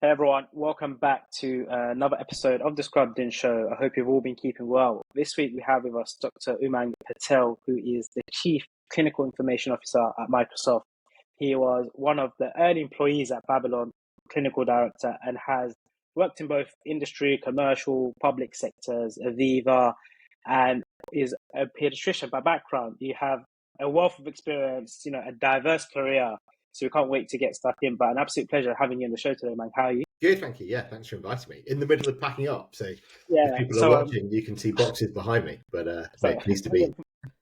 Hey everyone, welcome back to another episode of the Scrubbed In Show. I hope you've all been keeping well. This week we have with us Dr. Umang Patel, who is the Chief Clinical Information Officer at Microsoft. He was one of the early employees at Babylon, clinical director, and has worked in both industry, commercial, public sectors, Aviva, and is a pediatrician by background. You have a wealth of experience, a diverse career. So we can't wait to get stuck in, but an absolute pleasure having you on the show today, man. How are you? Good, thank you. Yeah, thanks for inviting me. In the middle of packing up, so Yeah, if people so are watching, you can see boxes behind me, but mate, pleased to be.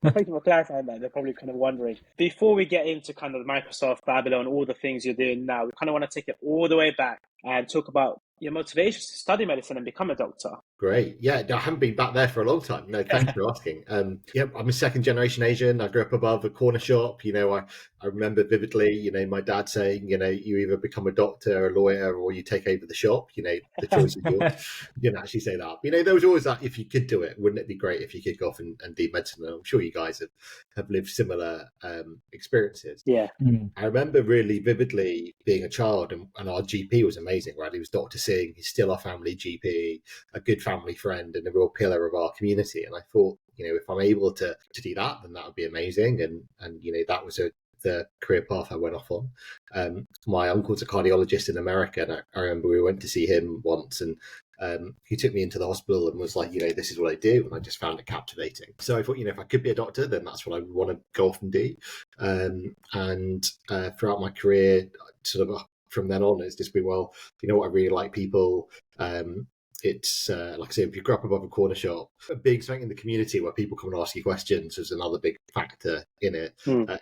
thank you for clarifying that. They're probably kind of wondering. Before we get into kind of Microsoft, Babylon, all the things you're doing now, we kind of want to take it all the way back and talk about your motivations to study medicine and become a doctor. Great. Yeah, I haven't been back there for a long time. No, thanks for asking. Yeah, I'm a second generation Asian. I grew up above a corner shop. I remember vividly, my dad saying, you either become a doctor, a lawyer, or you take over the shop. The choice is yours. He didn't actually say that. But, there was always that, if you could do it, wouldn't it be great if you could go off and do medicine? And I'm sure you guys have lived similar experiences. Yeah. I remember really vividly being a child, and our GP was amazing, right? He was Dr. Singh. He's still our family GP, a good family friend, and a real pillar of our community. And I thought, if I'm able to do that, then that would be amazing. And that was the career path I went off on. My uncle's a cardiologist in America, and I remember we went to see him once, and he took me into the hospital and was like, this is what I do. And I just found it captivating. So I thought, if I could be a doctor, then that's what I would want to go off and do. And throughout my career, sort of from then on, it's just been, what, I really like people. It's like I say, if you grew up above a corner shop, being something in the community where people come and ask you questions is another big factor in it.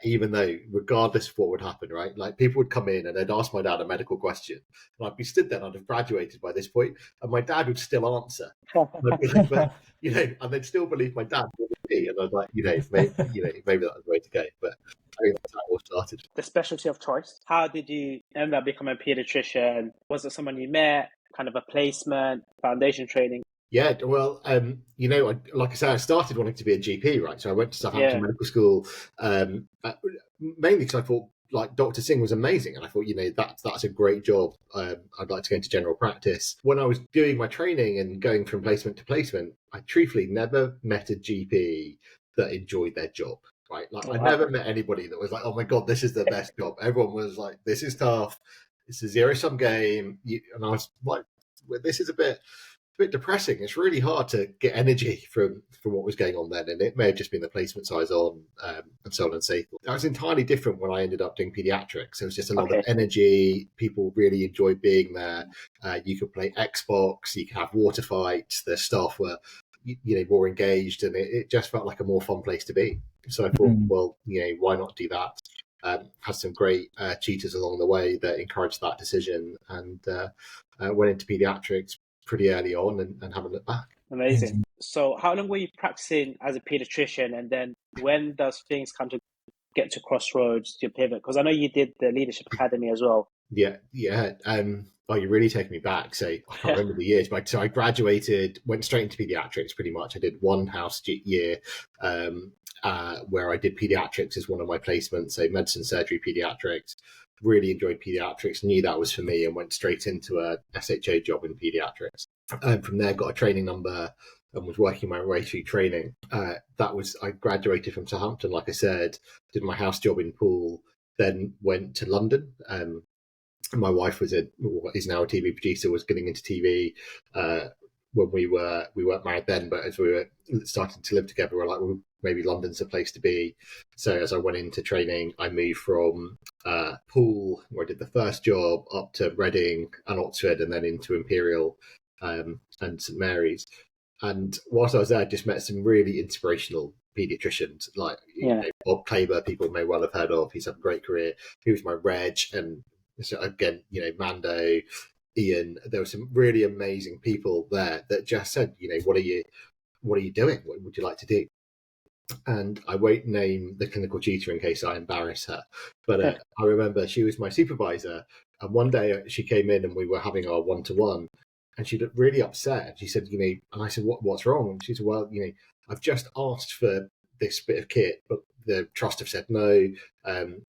Even though, regardless of what would happen, right? Like, people would come in and they'd ask my dad a medical question, and I'd be stood there and I'd have graduated by this point, and my dad would still answer. And I'd be like, but, and they'd still believe my dad would be, and I'd like, maybe that was the way to go. But I think that's how it all started. The specialty of choice. How did you end up becoming a pediatrician? Was it someone you met? Kind of a placement, foundation training? Yeah, well, like I said, I started wanting to be a GP, right? So I went to Southampton Medical School, mainly because I thought, like, Dr. Singh was amazing, and I thought, that's a great job. I'd like to go into general practice. When I was doing my training and going from placement to placement, I truthfully never met a GP that enjoyed their job. Right? Like, I never met anybody that was like, oh my God, this is the best job. Everyone was like, this is tough. It's a zero-sum game. And I was like, well, this is a bit depressing. It's really hard to get energy from what was going on then. And it may have just been the placements I was on, and so on and so forth. That was entirely different when I ended up doing pediatrics. There was just a lot of energy. People really enjoyed being there. You could play Xbox. You could have water fights. The staff were more engaged, and it just felt like a more fun place to be. So I thought, well, why not do that? Had some great tutors along the way that encouraged that decision, and went into pediatrics pretty early on and haven't looked back. Amazing. So how long were you practicing as a pediatrician, and then when does things come to get to crossroads, to pivot? Because I know you did the Leadership Academy as well. Yeah. Oh, you're really taking me back. So I can't remember the years, but so I graduated, went straight into pediatrics pretty much. I did one house year where I did pediatrics as one of my placements, so medicine, surgery, pediatrics. Really enjoyed pediatrics, knew that was for me, and went straight into a SHO job in pediatrics. From there, got a training number and was working my way through training. I graduated from Southampton, like I said, did my house job in Poole, then went to London. My wife is now a TV producer, was getting into TV when we weren't married then, but as we were starting to live together, we're like, well, maybe London's the place to be. So as I went into training, I moved from Poole, where I did the first job, up to Reading and Oxford, and then into Imperial and St Mary's. And whilst I was there, I just met some really inspirational paediatricians, like Bob Claver, people may well have heard of. He's had a great career. He was my reg, and so again, Mando, Ian. There were some really amazing people there that just said, what are you doing? What would you like to do? And I won't name the clinical tutor in case I embarrass her, but I remember she was my supervisor, and one day she came in and we were having our one-to-one, and she looked really upset. She said, and I said, what's wrong? And she said, well, I've just asked for this bit of kit, but the trust have said no.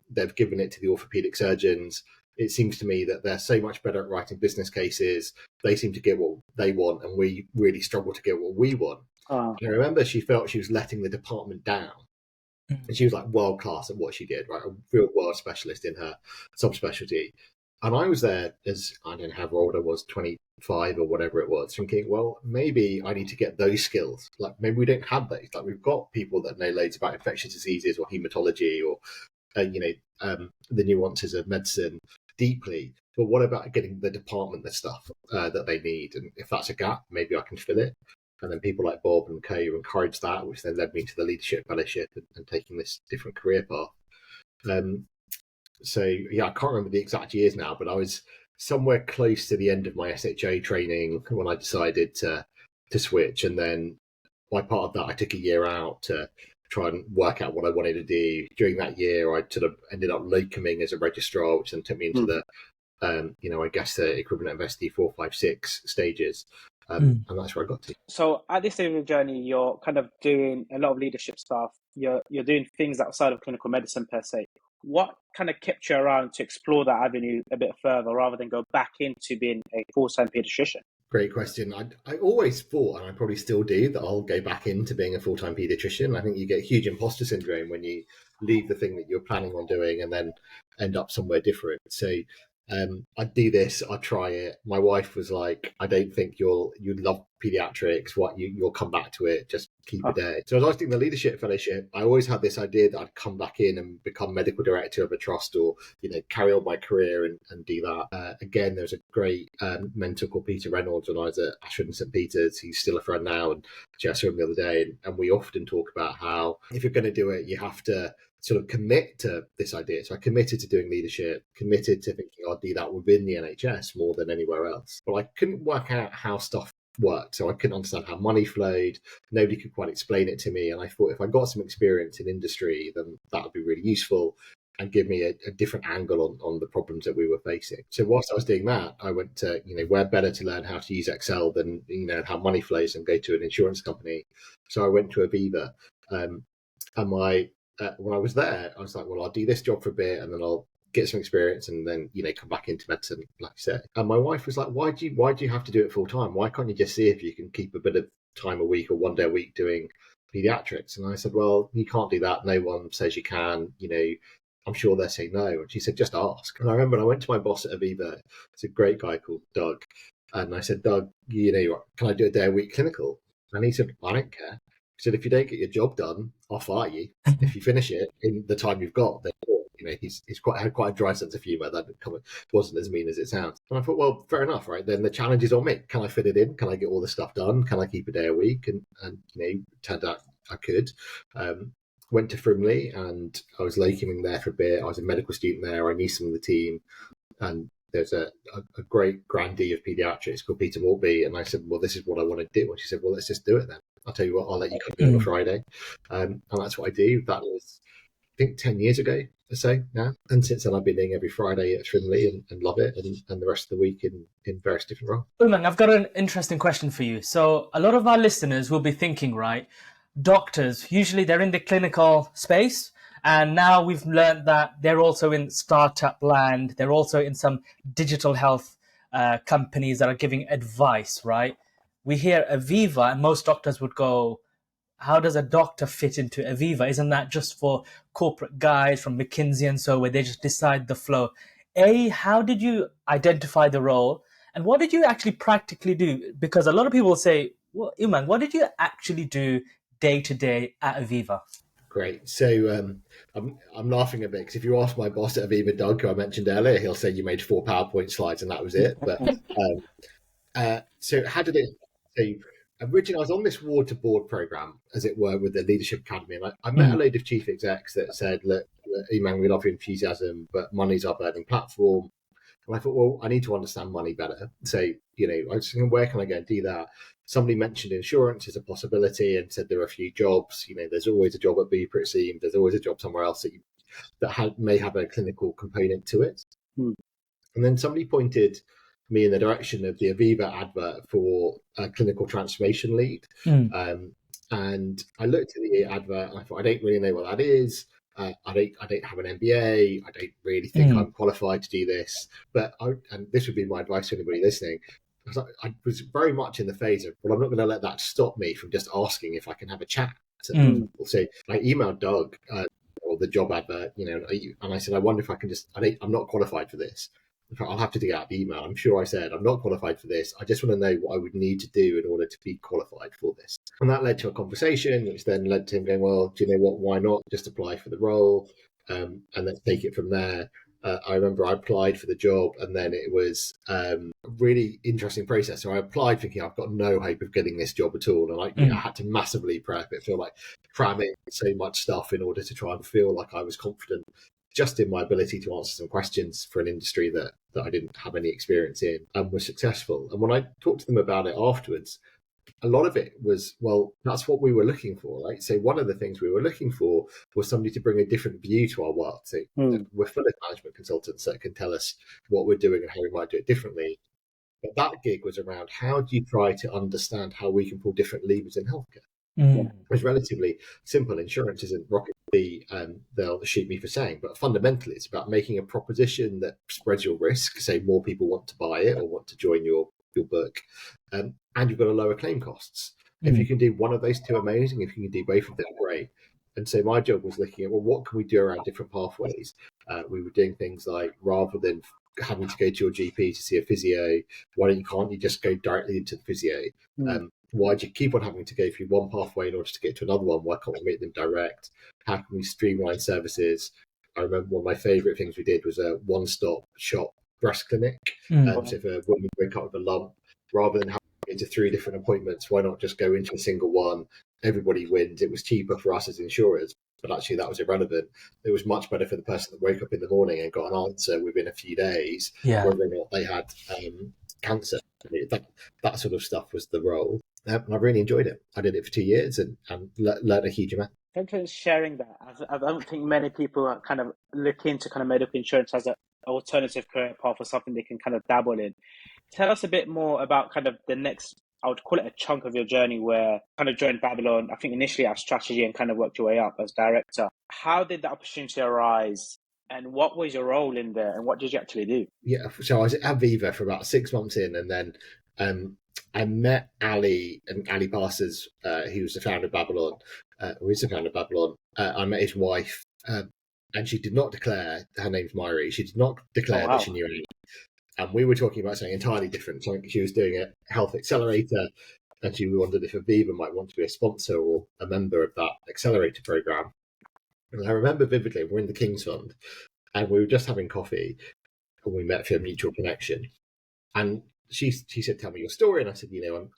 They've given it to the orthopedic surgeons. it seems to me that they're so much better at writing business cases. They seem to get what they want, and we really struggle to get what we want. And I remember she felt she was letting the department down. And she was like world class at what she did, right? A real world specialist in her subspecialty. And I was there as, I don't know how old I was, 25 or whatever it was, thinking, well, maybe I need to get those skills. Like, maybe we don't have those. Like, we've got people that know loads about infectious diseases or hematology or, the nuances of medicine deeply. But what about getting the department the stuff that they need? And if that's a gap, maybe I can fill it. And then people like Bob and Co encouraged that, which then led me to the leadership fellowship and taking this different career path. So yeah, I can't remember the exact years now, but I was somewhere close to the end of my SHO training when I decided to switch. And then by part of that, I took a year out to try and work out what I wanted to do. During that year, I sort of ended up locuming as a registrar, which then took me into the, I guess the equivalent of SD 4, 5, 6 stages. And that's where I got to. So at this stage of the journey, you're kind of doing a lot of leadership stuff. You're doing things outside of clinical medicine per se. What kind of kept you around to explore that avenue a bit further rather than go back into being a full-time pediatrician? Great question. I always thought, and I probably still do, that I'll go back into being a full-time pediatrician. I think you get huge imposter syndrome when you leave the thing that you're planning on doing and then end up somewhere different. So I'd do this, I'd try it. My wife was like, I don't think you'd love pediatrics. You'll come back to it. Just keep it there. So as I was doing the leadership fellowship, I always had this idea that I'd come back in and become medical director of a trust, or carry on my career and do that. Again, there's a great mentor called Peter Reynolds when I was at Ashford and St Peters. He's still a friend now, and I saw him the other day, and we often talk about how if you're going to do it, you have to sort of commit to this idea. So I committed to doing leadership, committed to thinking I'll do that within the NHS more than anywhere else. But I couldn't work out how stuff worked. So I couldn't understand how money flowed. Nobody could quite explain it to me. And I thought if I got some experience in industry, then that would be really useful and give me a different angle on the problems that we were facing. So whilst I was doing that, I went to, where better to learn how to use Excel than, how money flows and go to an insurance company. So I went to Aviva. When I was there, I was like, well, I'll do this job for a bit and then I'll get some experience and then, come back into medicine, like you said. And my wife was like, why do you have to do it full time? Why can't you just see if you can keep a bit of time a week or one day a week doing pediatrics? And I said, well, you can't do that. No one says you can, I'm sure they'll say no. And she said, just ask. And I remember I went to my boss at Aviva. It's a great guy called Doug. And I said, Doug, can I do a day a week clinical? And he said, I don't care. He said, if you don't get your job done, I'll fire you. If you finish it in the time you've got, then he's had quite a dry sense of humour. That wasn't as mean as it sounds. And I thought, well, fair enough, right? Then the challenge is on me. Can I fit it in? Can I get all the stuff done? Can I keep a day a week? And turned out I could. Went to Frimley and I was locuming there for a bit. I was a medical student there. I knew some of the team, and there's a great grandee of paediatrics called Peter Maltby. And I said, well, this is what I want to do. And she said, well, let's just do it then. I'll tell you what, I'll let you come in on a Friday. And that's what I do. That was, I think, 10 years ago or so now. And since then, I've been doing every Friday at Frimley and love it. And the rest of the week in various different roles. Umang, I've got an interesting question for you. So a lot of our listeners will be thinking, right, doctors, usually they're in the clinical space. And now we've learned that they're also in startup land. They're also in some digital health companies that are giving advice, right? We hear Aviva, and most doctors would go, how does a doctor fit into Aviva? Isn't that just for corporate guys from McKinsey and so, where they just decide the flow? How did you identify the role? And what did you actually practically do? Because a lot of people will say, well, Umang, what did you actually do day to day at Aviva? Great. So I'm laughing a bit because if you ask my boss at Aviva, Doug, who I mentioned earlier, he'll say you made 4 PowerPoint slides and that was it. But so how did it? So originally, I was on this ward to board program, as it were, with the Leadership Academy, and I met a load of chief execs that said, "Look, Umang, we love your enthusiasm, but money's our burning platform." And I thought, well, I need to understand money better. So I was thinking, where can I go and do that? Somebody mentioned insurance as a possibility and said there are a few jobs. There's always a job at Bupa, it seemed. There's always a job somewhere else that may have a clinical component to it. And then somebody pointed me in the direction of the Aviva advert for a clinical transformation lead. And I looked at the advert and I thought, I don't really know what that is. I don't have an MBA. I don't really think I'm qualified to do this. And this would be my advice to anybody listening. I was very much in the phase of, well, I'm not going to let that stop me from just asking if I can have a chat. So I emailed Doug or the job advert, and I said, I wonder if I can I'm not qualified for this. In fact, I'll have to dig out the email. I'm sure I said, I'm not qualified for this. I just want to know what I would need to do in order to be qualified for this. And that led to a conversation, which then led to him going, well, do you know what? Why not just apply for the role? And let's take it from there. I remember I applied for the job, and then it was a really interesting process. So I applied thinking I've got no hope of getting this job at all. And I had to massively prep. It felt like cramming so much stuff in order to try and feel like I was confident just in my ability to answer some questions for an industry that I didn't have any experience in, and was successful. And when I talked to them about it afterwards, a lot of it was, well, that's what we were looking for, right? So one of the things we were looking for was somebody to bring a different view to our work. So we're full of management consultants that can tell us what we're doing and how we might do it differently. But that gig was around, how do you try to understand how we can pull different levers in healthcare? It's relatively simple. Insurance isn't rocket they'll shoot me for saying, but fundamentally it's about making a proposition that spreads your risk, so more people want to buy it or want to join your book, and you've got to lower claim costs. If you can do one of those two, amazing. If you can do both of them, great. And so my job was looking at, well, what can we do around different pathways? We were doing things like, rather than having to go to your GP to see a physio, can't you just go directly into the physio? Why do you keep on having to go through one pathway in order to get to another one? Why can't we make them direct? How can we streamline services? I remember one of my favourite things we did was a one-stop shop breast clinic. So if a woman woke up with a lump, rather than having to go to 3 different appointments, why not just go into a single one? Everybody wins. It was cheaper for us as insurers, but actually that was irrelevant. It was much better for the person that woke up in the morning and got an answer within a few days, whether or not they had cancer. That sort of stuff was the role. And I really enjoyed it. I did it for 2 years and learned a huge amount. Thank you for sharing that. I don't think many people kind of look into kind of medical insurance as an alternative career path or something they can kind of dabble in. Tell us a bit more about kind of the next, I would call it a chunk of your journey, where kind of joined Babylon, I think initially as strategy, and kind of worked your way up as director. How did the opportunity arise? And what was your role in there, and what did you actually do? Yeah, so I was at Aviva for about 6 months in, and then I met Ali Parsa's, who was the founder of Babylon, who is the founder of Babylon. I met his wife, and she did not declare, her name's Myri, she did not declare that she knew Ali. And we were talking about something entirely different. So she was doing a health accelerator, and she wondered if Aviva might want to be a sponsor or a member of that accelerator program. And I remember vividly, we're in the King's Fund, and we were just having coffee, and we met through a mutual connection. And she said, tell me your story. And I said,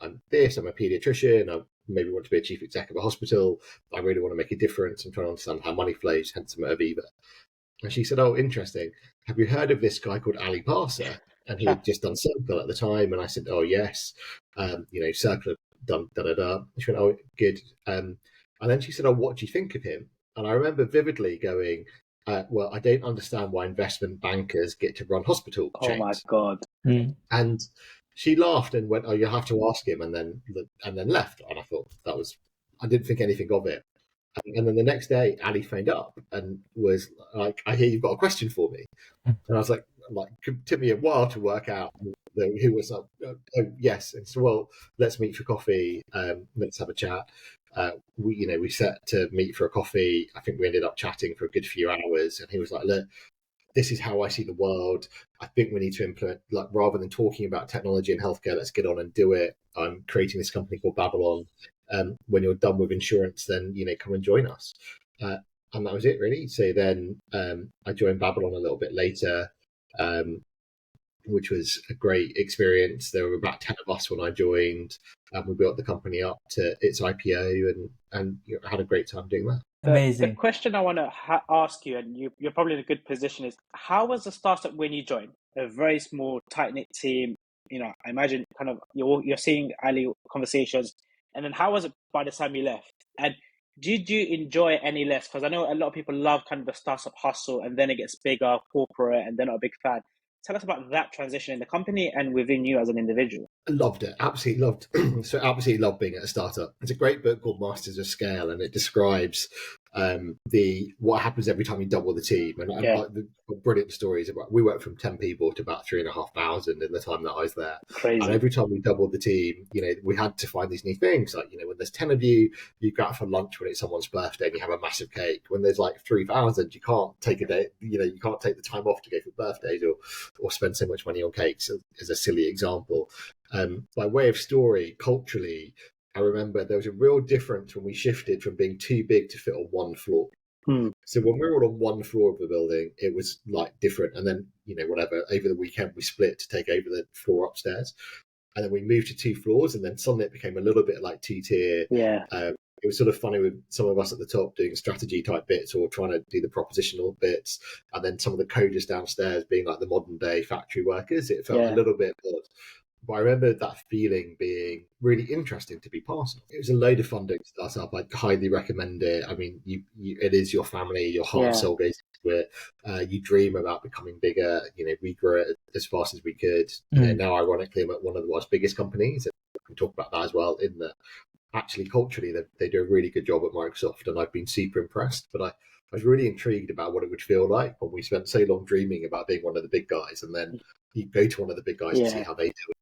I'm this, I'm a paediatrician, I maybe want to be a chief exec of a hospital, I really want to make a difference, I'm trying to understand how money flows, hence I'm at Aviva. And she said, oh, interesting. Have you heard of this guy called Ali Parsa? And he had just done Circle at the time. And I said, oh, yes. Circle had done da-da-da. She went, oh, good. And then she said, oh, what do you think of him? And I remember vividly going, well, I don't understand why investment bankers get to run hospital chains. Oh, my God. And she laughed and went, oh, you'll have to ask him, and then left. And I thought I didn't think anything of it. And then the next day, Ali phoned up and was like, I hear you've got a question for me. And I was like, it took me a while to work out who was like, oh, yes. And so, well, let's meet for coffee. Let's have a chat. We set to meet for a coffee. I think we ended up chatting for a good few hours. And he was like, look, this is how I see the world. I think we need to implement, rather than talking about technology in healthcare, let's get on and do it. I'm creating this company called Babylon. When you're done with insurance, then, come and join us. And that was it, really. So then I joined Babylon a little bit later, which was a great experience. There were about 10 of us when I joined, and we built the company up to its IPO and had a great time doing that. Amazing. The question I want to ask you, and you're probably in a good position, is how was the startup when you joined? A very small, tight-knit team. I imagine kind of you're seeing Ali conversations. And then how was it by the time you left? And did you enjoy any less? Because I know a lot of people love kind of the startup hustle, and then it gets bigger, corporate, and they're not a big fan. Tell us about that transition in the company and within you as an individual. I loved it. Absolutely loved. So absolutely loved being at a startup. It's a great book called Masters of Scale, and it describes what happens every time you double the team, and like the brilliant stories about we went from 10 people to about 3,500 in the time that I was there. Crazy. And every time we doubled the team, we had to find these new things. Like, when there's 10 of you, you go out for lunch when it's someone's birthday and you have a massive cake. When there's like 3,000, you can't take a day, you can't take the time off to go for birthdays or spend so much money on cakes, as a silly example. By way of story, culturally, I remember there was a real difference when we shifted from being too big to fit on one floor. So when we were all on one floor of the building, it was like different. And then, whatever, over the weekend, we split to take over the floor upstairs. And then we moved to 2 floors, and then suddenly it became a little bit like 2-tier. Yeah. It was sort of funny with some of us at the top doing strategy type bits or trying to do the propositional bits. And then some of the coders downstairs being like the modern day factory workers. It felt a little bit odd. But I remember that feeling being really interesting to be part of. It was a load of fun doing startup. I'd highly recommend it. I mean, it is your family, your heart and soul goes into it. You dream about becoming bigger. We grew it as fast as we could. Now, ironically, I'm at one of the world's biggest companies. We can talk about that as well. In the actually culturally, they do a really good job at Microsoft, and I've been super impressed. But I was really intrigued about what it would feel like when we spent so long dreaming about being one of the big guys, and then you go to one of the big guys to see how they do it.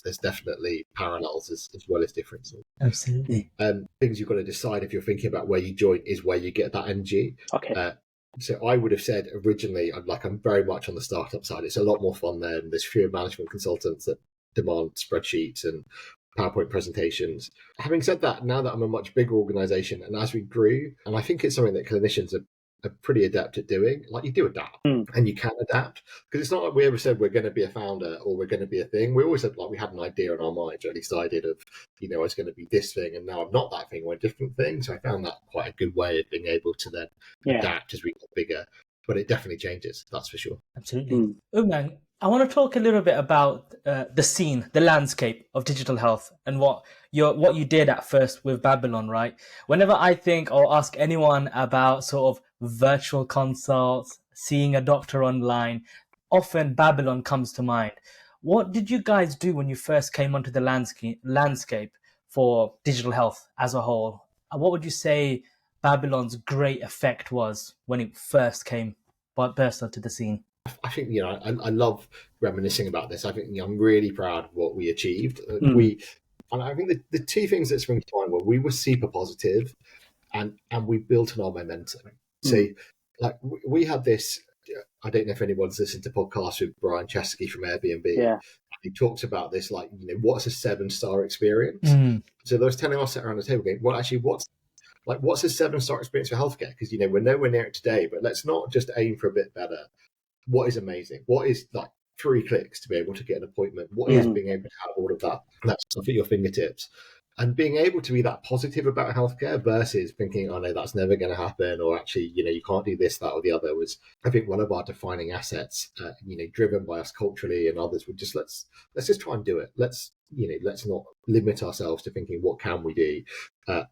There's definitely parallels as well as differences. Absolutely. Things you've got to decide if you're thinking about where you join is where you get that energy. Okay. So I would have said originally, I'm very much on the startup side. It's a lot more fun there. And there's fewer management consultants that demand spreadsheets and PowerPoint presentations. Having said that, now that I'm a much bigger organization and as we grew, and I think it's something that clinicians are pretty adept at doing, like you do adapt and you can adapt, because it's not like we ever said we're going to be a founder or we're going to be a thing. We always said like we had an idea in our minds, or at least I did, of I was going to be this thing, and now I'm not that thing, we're a different thing. So I found that quite a good way of being able to then adapt as we got bigger. But it definitely changes, that's for sure. Absolutely. Umang, I want to talk a little bit about the scene, the landscape of digital health, and what you did at first with Babylon, right? Whenever I think or ask anyone about sort of virtual consults, seeing a doctor online, often Babylon comes to mind. What did you guys do when you first came onto the landscape for digital health as a whole? What would you say Babylon's great effect was when it first burst onto the scene? I think, I love reminiscing about this. I think, I'm really proud of what we achieved. And I think the 2 things that spring to mind were we were super positive and we built on our momentum. So like we had this, I don't know if anyone's listened to podcasts with Brian Chesky from Airbnb. Yeah. He talks about this, like, what's a 7-star experience? So there was 10 of us sat around the table going, well, actually, what's a 7-star experience for healthcare? Because, we're nowhere near it today, but let's not just aim for a bit better. What is amazing? What is like 3 clicks to be able to get an appointment? What is being able to have all of that stuff at your fingertips? And being able to be that positive about healthcare versus thinking, oh no, that's never going to happen, or actually, you can't do this, that, or the other, was, I think, one of our defining assets. Driven by us culturally and others. Would just let's just try and do it. Let's not limit ourselves to thinking what can we do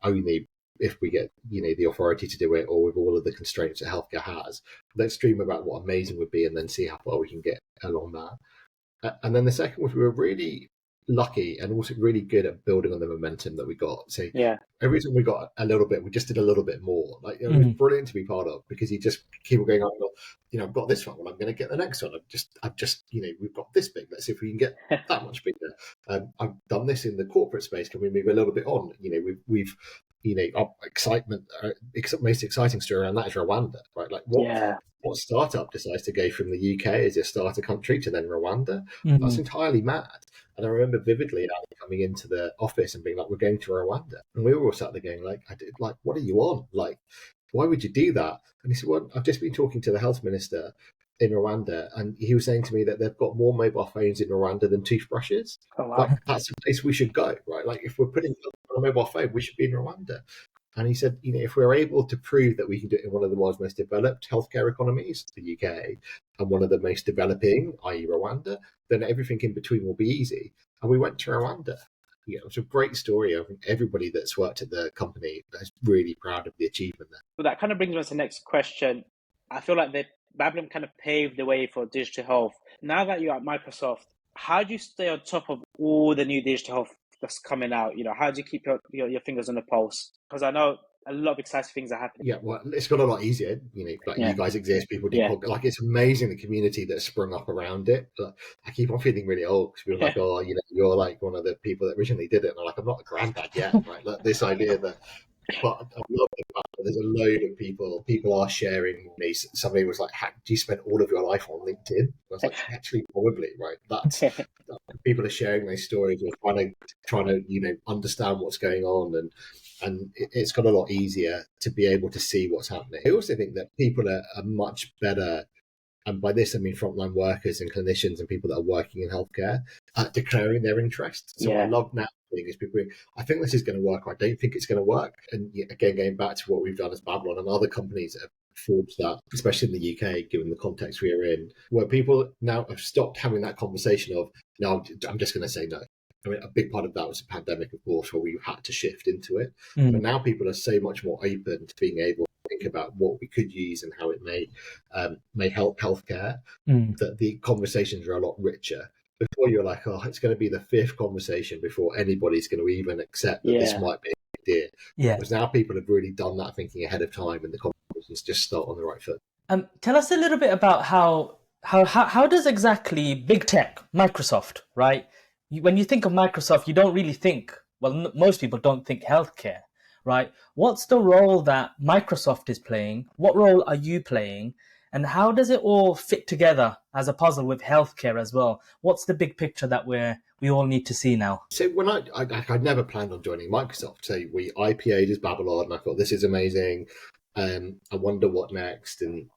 only if we get the authority to do it, or with all of the constraints that healthcare has. Let's dream about what amazing would be, and then see how far we can get along that. And then the second was we were really lucky and also really good at building on the momentum that we got. So every time we got a little bit, we just did a little bit more. Like it was brilliant to be part of, because you just keep on going, I've got this one, well, I'm going to get the next one. I've just we've got this big, let's see if we can get that much bigger. I've done this in the corporate space, can we move a little bit on? We've our excitement, most exciting story around that is Rwanda, right? Like what startup decides to go from the UK as a starter country to then Rwanda? That's entirely mad. And I remember vividly Ali coming into the office and being like, we're going to Rwanda. And we were all sat there going like, what are you on? Like, why would you do that? And he said, well, I've just been talking to the health minister in Rwanda, and he was saying to me that they've got more mobile phones in Rwanda than toothbrushes. Oh, wow. Like, that's the place we should go, right? Like, if we're putting on a mobile phone, we should be in Rwanda. And he said, if we're able to prove that we can do it in one of the world's most developed healthcare economies, the UK, and one of the most developing, i.e. Rwanda, then everything in between will be easy. And we went to Rwanda. It was a great story. I think everybody that's worked at the company is really proud of the achievement there. Well, that kind of brings us to the next question. I feel like Babylon kind of paved the way for digital health. Now that you're at Microsoft, how do you stay on top of all the new digital health that's coming out? How do you keep your fingers on the pulse? Because I know a lot of exciting things are happening. Yeah, well, it's got a lot easier. Like you guys exist, people do podcasts. Like, it's amazing the community that's sprung up around it. Like, I keep on feeling really old because people are like, oh, you're like one of the people that originally did it. And I'm like, I'm not a granddad yet. Right? Like, this idea that, but I love the fact that there's a load of people are sharing. Somebody was like, do you spend all of your life on LinkedIn? I was like, actually, probably, right? That's people are sharing their stories or trying to understand what's going on, and it's got a lot easier to be able to see what's happening. I also think that people are much better, and by this I mean frontline workers and clinicians and people that are working in healthcare, at declaring their interest. So I love now is people being, I think this is going to work, or I don't think it's going to work. And again, going back to what we've done as Babylon and other companies that have forged that, especially in the UK, given the context we are in, where people now have stopped having that conversation of, no, I'm just going to say no. I mean, a big part of that was the pandemic, of course, where we had to shift into it. But now people are so much more open to being able to think about what we could use and how it may help healthcare, that the conversations are a lot richer. Before you're like, oh, it's going to be the fifth conversation before anybody's going to even accept that this might be a good idea. Because now people have really done that thinking ahead of time, and the conversations just start on the right foot. Tell us a little bit about how does exactly big tech, Microsoft, right? When you think of Microsoft, you don't really think, well, most people don't think healthcare, right? What's the role that Microsoft is playing? What role are you playing? And how does it all fit together as a puzzle with healthcare as well? What's the big picture that we all need to see now? So when I'd never planned on joining Microsoft. So we IPA'd as Babylon, and I thought, this is amazing. I wonder what next. And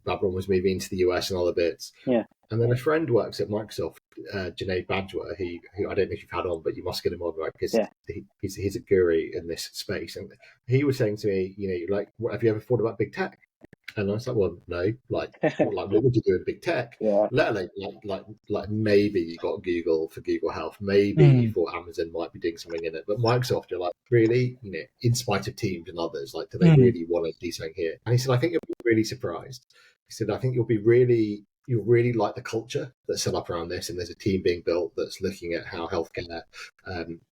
Babylon was moving into the US and all the bits. Yeah. And then a friend works at Microsoft, Junaid Bajwa, who I don't know if you've had on, but you must get him on, right? Because he's a guru in this space. And he was saying to me, like, have you ever thought about big tech? And I was like, well, no. Like, what would you do in big tech? Let alone like maybe you got Google for Google Health, maybe you thought Amazon might be doing something in it, but Microsoft, you're like, really, in spite of Teams and others, like, do they really want to do something here? And he said, I think you'll be really surprised. He said, I think you'll really like the culture that's set up around this, and there's a team being built that's looking at how healthcare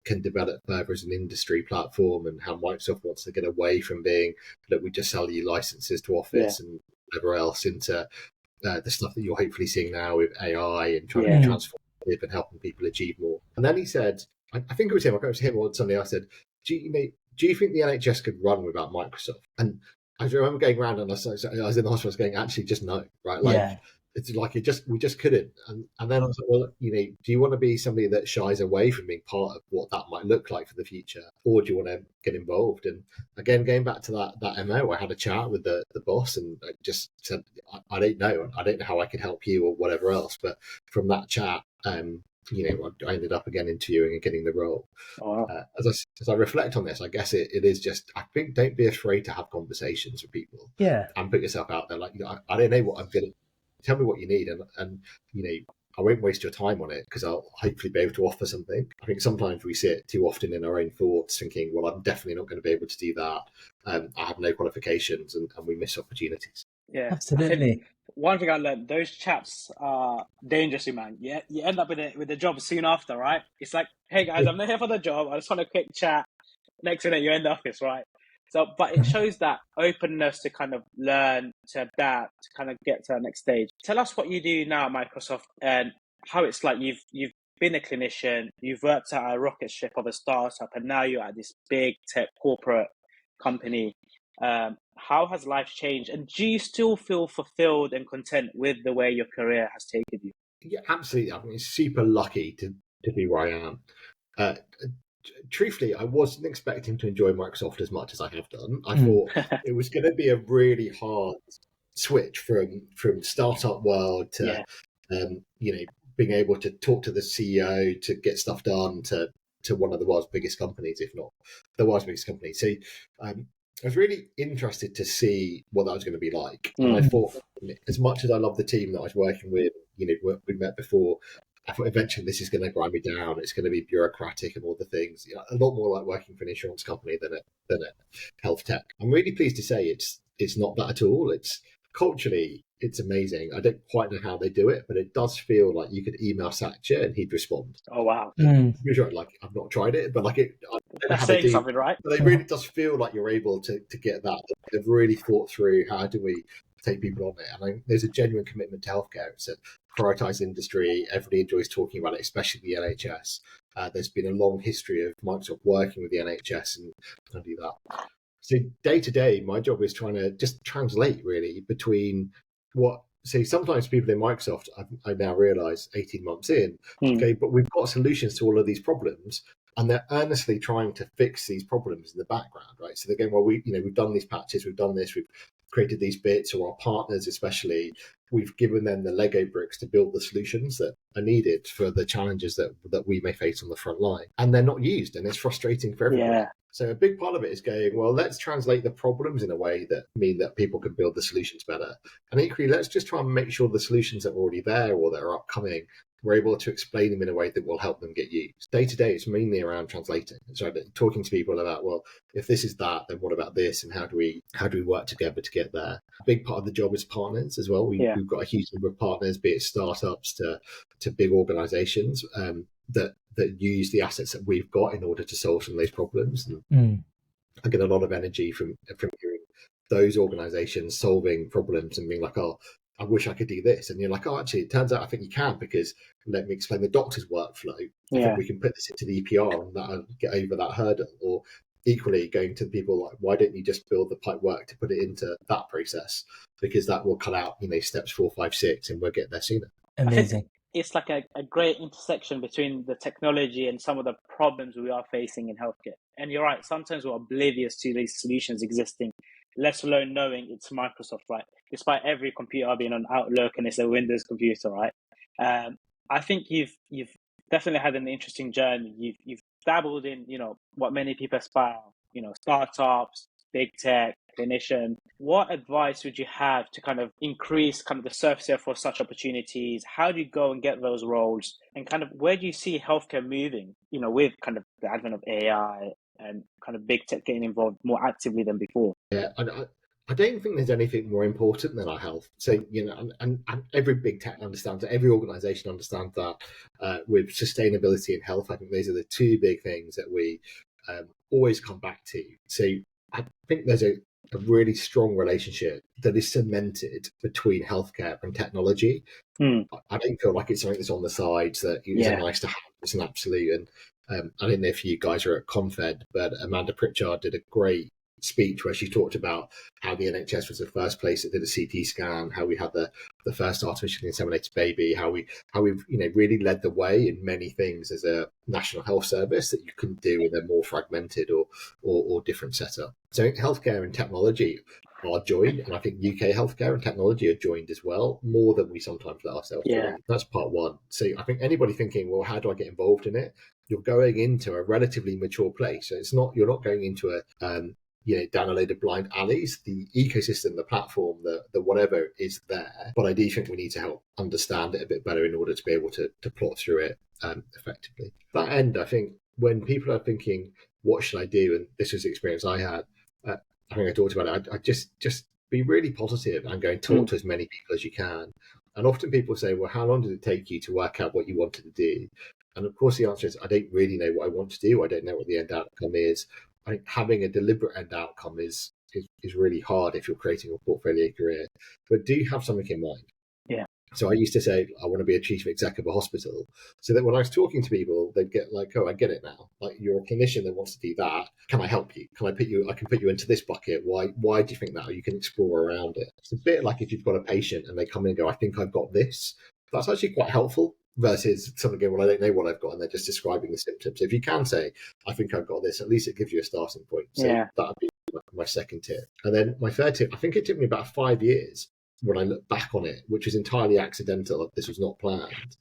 can develop further as an industry platform, and how Microsoft wants to get away from being that we just sell you licenses to Office and whatever else into the stuff that you're hopefully seeing now with AI and trying to be transformative and helping people achieve more. And then he said, I think it was him, I was him or somebody else said, do you think the NHS could run without Microsoft? And I remember going around and I was in the hospital, I was going, actually, just no, right? Like, it's like we just couldn't. And then I was like, well, do you want to be somebody that shies away from being part of what that might look like for the future, or do you want to get involved? And again, going back to that MO, I had a chat with the boss, and I just said, I don't know how I could help you or whatever else. But from that chat, I ended up again interviewing and getting the role. As I reflect on this, I guess it is just, I think, don't be afraid to have conversations with people. And put yourself out there. Like, I don't know what I'm going to. Tell me what you need, and I won't waste your time on it, because I'll hopefully be able to offer something. I think sometimes we sit too often in our own thoughts thinking, well, I'm definitely not going to be able to do that. I have no qualifications, and we miss opportunities. Yeah, absolutely. One thing I learned, those chats are dangerous, man. You end up with a job soon after, right? It's like, hey guys, I'm not here for the job. I just want a quick chat. Next minute, you're in the office, right? So, but it shows that openness to kind of learn, to adapt, to kind of get to the next stage. Tell us what you do now at Microsoft, and how it's like you've been a clinician, you've worked at a rocket ship of a startup, and now you're at this big tech corporate company. How has life changed, and do you still feel fulfilled and content with the way your career has taken you? Yeah, absolutely. I mean, super lucky to be where I am. Truthfully, I wasn't expecting to enjoy Microsoft as much as I have done. I thought it was going to be a really hard switch from startup world to being able to talk to the CEO to get stuff done to one of the world's biggest companies, if not the world's biggest company. So I was really interested to see what that was going to be like. And I thought, as much as I love the team that I was working with, we met before, I thought eventually this is going to grind me down. It's going to be bureaucratic and all the things. A lot more like working for an insurance company than a health tech. I'm really pleased to say it's not that at all. It's culturally, it's amazing. I don't quite know how they do it, but it does feel like you could email Satcher and he'd respond. Oh, wow. Sure, like I've not tried it, but like I don't know That's how they saying do. something, right? But it really does feel like you're able to get that. They've really thought through how do we take people on it, and there's a genuine commitment to healthcare. It's a prioritised industry. Everybody enjoys talking about it, especially the NHS. There's been a long history of Microsoft working with the NHS and do that. So day to day, my job is trying to just translate really between what. So sometimes people in Microsoft, I now realise 18 months in, okay, but we've got solutions to all of these problems, and they're earnestly trying to fix these problems in the background, right? So they're going, well, we've done these patches, we've done this, we've created these bits, or our partners especially, we've given them the Lego bricks to build the solutions that are needed for the challenges that we may face on the front line, and they're not used, and it's frustrating for everyone. Yeah. So a big part of it is going, well, let's translate the problems in a way that mean that people can build the solutions better. And equally, let's just try and make sure the solutions that are already there or that are upcoming, we're able to explain them in a way that will help them get used. Day to day, it's mainly around translating. So talking to people about, well, if this is that, then what about this? And how do we work together to get there? A big part of the job is partners as well. We've got a huge number of partners, be it startups to big organizations, that use the assets that we've got in order to solve some of those problems. And I get a lot of energy from hearing those organizations solving problems and being like, oh, I wish I could do this. And you're like, oh, actually, it turns out I think you can, because let me explain the doctor's workflow. I think we can put this into the EPR and that'll get over that hurdle. Or equally going to people like, why don't you just build the pipe work to put it into that process? Because that will cut out, steps 4, 5, 6, and we'll get there sooner. Amazing. It's like a great intersection between the technology and some of the problems we are facing in healthcare. And you're right, sometimes we're oblivious to these solutions existing, let alone knowing it's Microsoft, right? Despite every computer being on Outlook and it's a Windows computer, right? I think you've definitely had an interesting journey. You've dabbled in, what many people aspire, startups, big tech, clinician. What advice would you have to kind of increase kind of the surface area for such opportunities? How do you go and get those roles? And kind of where do you see healthcare moving, with kind of the advent of AI and kind of big tech getting involved more actively than before? Yeah, I don't think there's anything more important than our health. So, and every big tech understands that, every organization understands that. With sustainability and health, I think those are the two big things that we always come back to. So I think there's a really strong relationship that is cemented between healthcare and technology. I don't feel like it's something that's on the sides that is a nice to have. It's an absolute. And I don't know if you guys are at Confed, but Amanda Pritchard did a great speech where she talked about how the NHS was the first place that did a CT scan, how we had the first artificially inseminated baby, how we've really led the way in many things as a national health service that you couldn't do in a more fragmented or different setup. So healthcare and technology are joined, and I think UK healthcare and technology are joined as well, more than we sometimes let ourselves do. That's part one. So I think anybody thinking, well, how do I get involved in it? You're going into a relatively mature place. So you're not going into a down a load of blind alleys. The ecosystem, the platform, the whatever is there. But I do think we need to help understand it a bit better in order to be able to plot through it effectively. That end, I think when people are thinking, what should I do? And this was the experience I had. I think I talked about it. I just be really positive and go and talk to as many people as you can. And often people say, well, how long did it take you to work out what you wanted to do? And of course, the answer is, I don't really know what I want to do. I don't know what the end outcome is. I think having a deliberate end outcome is really hard if you're creating a portfolio career. But do have something in mind. Yeah. So I used to say, I want to be a chief exec of a hospital. So that when I was talking to people, they'd get like, oh, I get it now. Like, you're a clinician that wants to do that. Can I help you? I can put you into this bucket. Why do you think that? Or you can explore around it. It's a bit like if you've got a patient and they come in and go, I think I've got this. That's actually quite helpful. Versus someone going, well, I don't know what I've got, and they're just describing the symptoms. If you can say, I think I've got this, at least it gives you a starting point. So that would be my second tip. And then my third tip, I think it took me about 5 years when I look back on it, which was entirely accidental. This was not planned,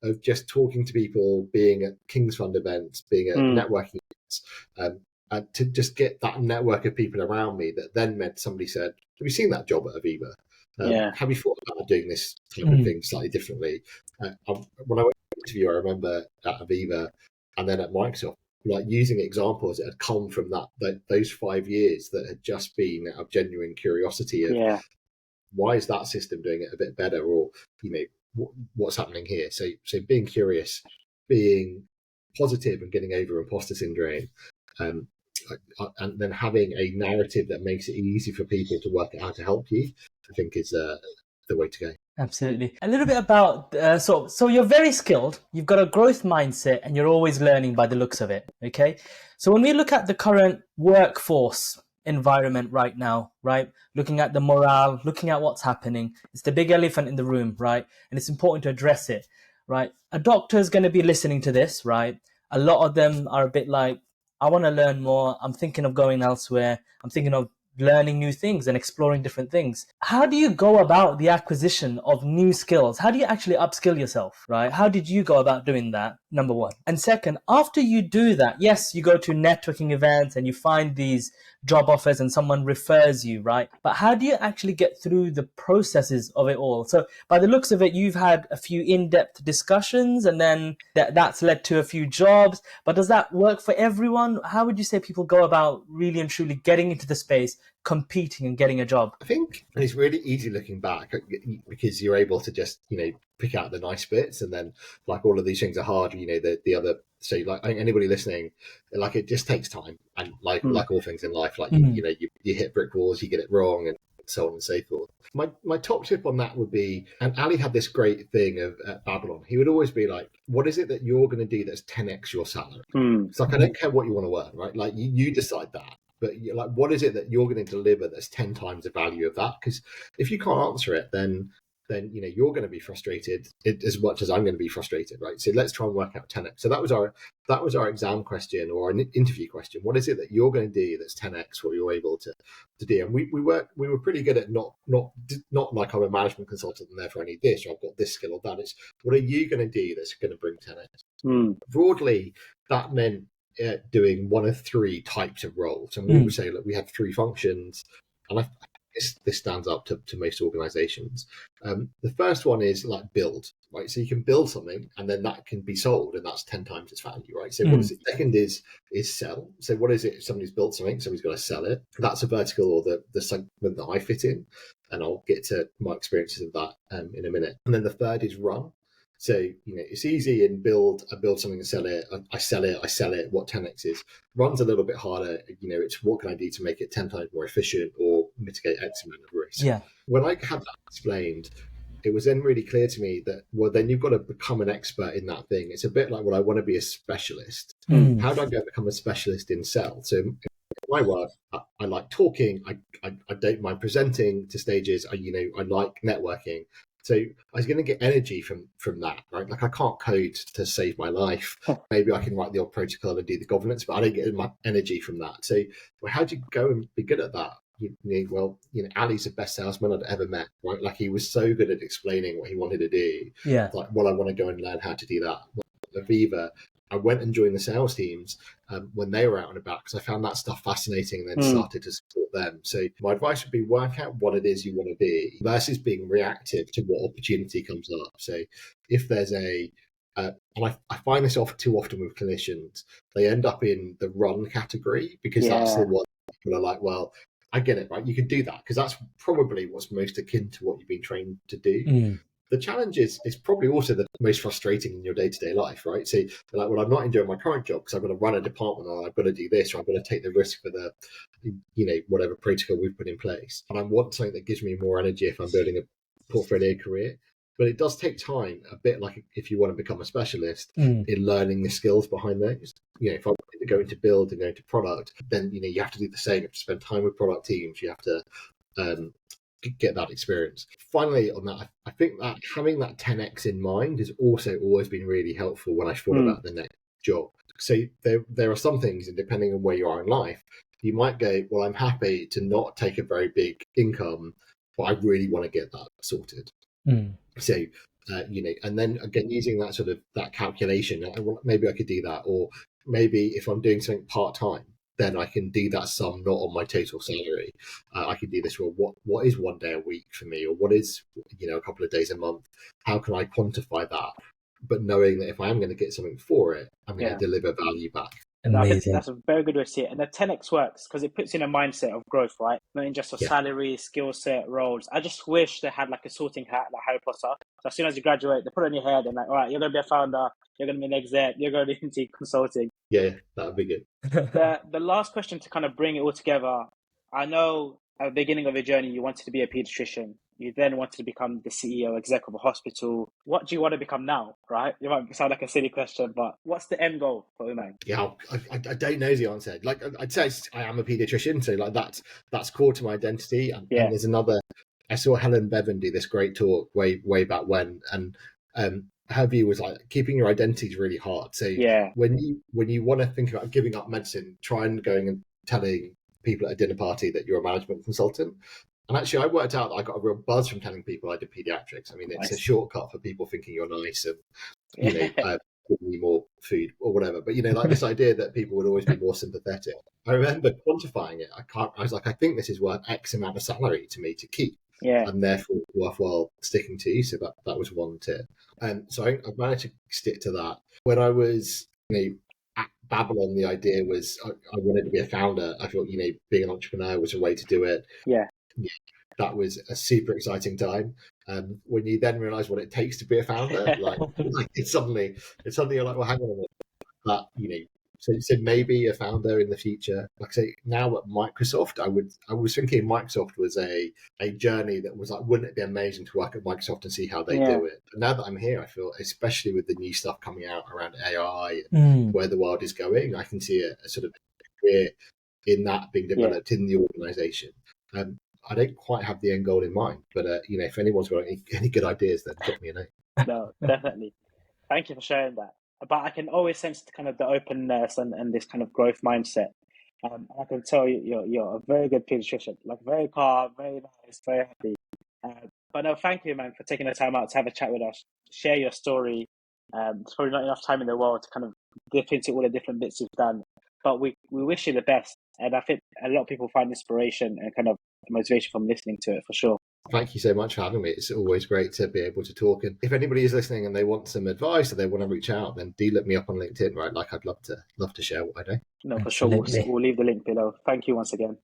of just talking to people, being at King's Fund events, being at networking events, and to just get that network of people around me that then meant somebody said, have you seen that job at Aviva? Have you thought about doing this type of thing slightly differently? When I went to the interview, I remember at Aviva and then at Microsoft, like using examples that had come from those 5 years that had just been out of genuine curiosity of why is that system doing it a bit better, or what's happening here? So being curious, being positive, and getting over imposter syndrome, and then having a narrative that makes it easy for people to work out how to help you, I think is the way to go. Absolutely. A little bit about, so you're very skilled, you've got a growth mindset, and you're always learning by the looks of it, okay? So when we look at the current workforce environment right now, right, looking at the morale, looking at what's happening, it's the big elephant in the room, right? And it's important to address it, right? A doctor is going to be listening to this, right? A lot of them are a bit like, I want to learn more. I'm thinking of going elsewhere. I'm thinking of learning new things and exploring different things. How do you go about the acquisition of new skills? How do you actually upskill yourself, right? How did you go about doing that? Number one. And second, after you do that, yes, you go to networking events and you find these job offers and someone refers you, right? But how do you actually get through the processes of it all? So by the looks of it, you've had a few in-depth discussions, and then that's led to a few jobs. But does that work for everyone? How would you say people go about really and truly getting into the space, competing and getting a job? I think it's really easy looking back because you're able to just, pick out the nice bits, and then like all of these things are hard, the other. So like, I think anybody listening, like, it just takes time, and like all things in life, like you hit brick walls, you get it wrong, and so on and so forth. My top tip on that would be, and Ali had this great thing of Babylon. He would always be like, "What is it that you're going to do that's 10x your salary?" It's like, I don't care what you want to earn, right? Like you decide that. But you're like, what is it that you're going to deliver that's 10 times the value of that? Because if you can't answer it, then you're going to be frustrated as much as I'm going to be frustrated, right? So let's try and work out 10x. So that was our exam question, or an interview question. What is it that you're going to do that's 10x what you're able to do? And we were pretty good at not like, I'm a management consultant and therefore I need this, or I've got this skill or that. It's, what are you going to do that's going to bring 10x? Broadly, that meant doing one of three types of roles, and we would say, look, we have three functions, and this stands up to most organizations. The first one is like build, right? So you can build something and then that can be sold, and that's 10 times its value, right? So what is it? Second is sell. So what is it? If somebody's built something, somebody's got to sell it. That's a vertical, or the segment that I fit in, and I'll get to my experiences of that in a minute. And then the third is run. So, it's easy in build. I build something and sell it. I sell it. What 10x is. Run's a little bit harder. It's what can I do to make it 10 times more efficient or mitigate X amount of risk. Yeah. When I had that explained, it was then really clear to me that, well, then you've got to become an expert in that thing. It's a bit like, well, I want to be a specialist. How do I go become a specialist in sell? So in my work, I like talking. I don't mind presenting to stages. I like networking. So I was going to get energy from that, right? Like, I can't code to save my life. Maybe I can write the old protocol and do the governance, but I don't get my energy from that. So, well, how do you go and be good at that? Ali's the best salesman I'd ever met, right? Like, he was so good at explaining what he wanted to do. Yeah. Like, well, I want to go and learn how to do that. Aviva, I went and joined the sales teams when they were out and about, because I found that stuff fascinating, and then started to support them. So my advice would be, work out what it is you want to be versus being reactive to what opportunity comes up. So if there's and I find this too often with clinicians, they end up in the run category, because that's the one people are like, well, I get it, right? You can do that because that's probably what's most akin to what you've been trained to do. The challenge is probably also the most frustrating in your day-to-day life, right? So you're like, well, I'm not enjoying my current job because I've got to run a department, or I've got to do this, or I've got to take the risk for the, whatever protocol we've put in place. And I want something that gives me more energy if I'm building a portfolio career. But it does take time, a bit like if you want to become a specialist, in learning the skills behind those. If I wanted to go into build and go into product, then, you have to do the same. You have to spend time with product teams. You have to get that experience. Finally, on that, I think that having that 10x in mind has also always been really helpful when I thought about the next job. So there are some things, and depending on where you are in life, you might go, well, I'm happy to not take a very big income, but I really want to get that sorted. So, and then again, using that sort of that calculation, maybe I could do that, or maybe if I'm doing something part-time, then I can do that sum not on my total salary. I can do this. Well, what is 1 day a week for me, or what is a couple of days a month? How can I quantify that? But knowing that if I am going to get something for it, I'm going to deliver value back. No, I think Amazing. that's a very good way to see it. And the 10x works because it puts you in a mindset of growth, right? Not in just a Yeah. salary, skill set, roles. I just wish they had like a sorting hat like Harry Potter. So as soon as you graduate, they put it on your head and like, all right, you're going to be a founder, you're going to be an exec, you're going to be into consulting. Yeah, that would be good. The last question to kind of bring it all together. I know at the beginning of your journey, you wanted to be a pediatrician. You then wanted to become the CEO, exec of a hospital. What do you want to become now, right? It might sound like a silly question, but what's the end goal for Umang? Yeah, I don't know the answer. Like I'd say I am a pediatrician, so like that's core to my identity. And there's another. I saw Helen Bevan do this great talk way back when, and her view was like keeping your identity is really hard. So when you want to think about giving up medicine, try and going and telling people at a dinner party that you're a management consultant. And actually, I worked out that I got a real buzz from telling people I did pediatrics. I mean, it's a shortcut for people thinking you're nice and giving you more food or whatever. But like this idea that people would always be more sympathetic. I remember quantifying it. I was like, I think this is worth X amount of salary to me to keep. And therefore worthwhile sticking to. So that was one tip. And so I managed to stick to that. When I was at Babylon, the idea was I wanted to be a founder. I thought being an entrepreneur was a way to do it. That was a super exciting time. When you then realize what it takes to be a founder, like it's suddenly you're like, well, hang on a minute. But so maybe a founder in the future. Like I say, now at Microsoft, I was thinking Microsoft was a journey that was like, wouldn't it be amazing to work at Microsoft and see how they do it? But now that I'm here, I feel, especially with the new stuff coming out around AI and where the world is going, I can see a sort of career in that being developed in the organization. I don't quite have the end goal in mind, but if anyone's got any good ideas, then drop me a note. No, definitely. Thank you for sharing that. But I can always sense kind of the openness and this kind of growth mindset. I can tell you're a very good pediatrician, like very calm, very nice, very happy. But no, thank you, man, for taking the time out to have a chat with us, share your story. There's probably not enough time in the world to kind of dip into all the different bits you've done. But we wish you the best. And I think a lot of people find inspiration and kind of motivation from listening to it, for sure. Thank you so much for having me. It's always great to be able to talk. And if anybody is listening and they want some advice or they want to reach out, then do look me up on LinkedIn, right? Like I'd love to share what I know. No, for sure. We'll leave the link below. Thank you once again.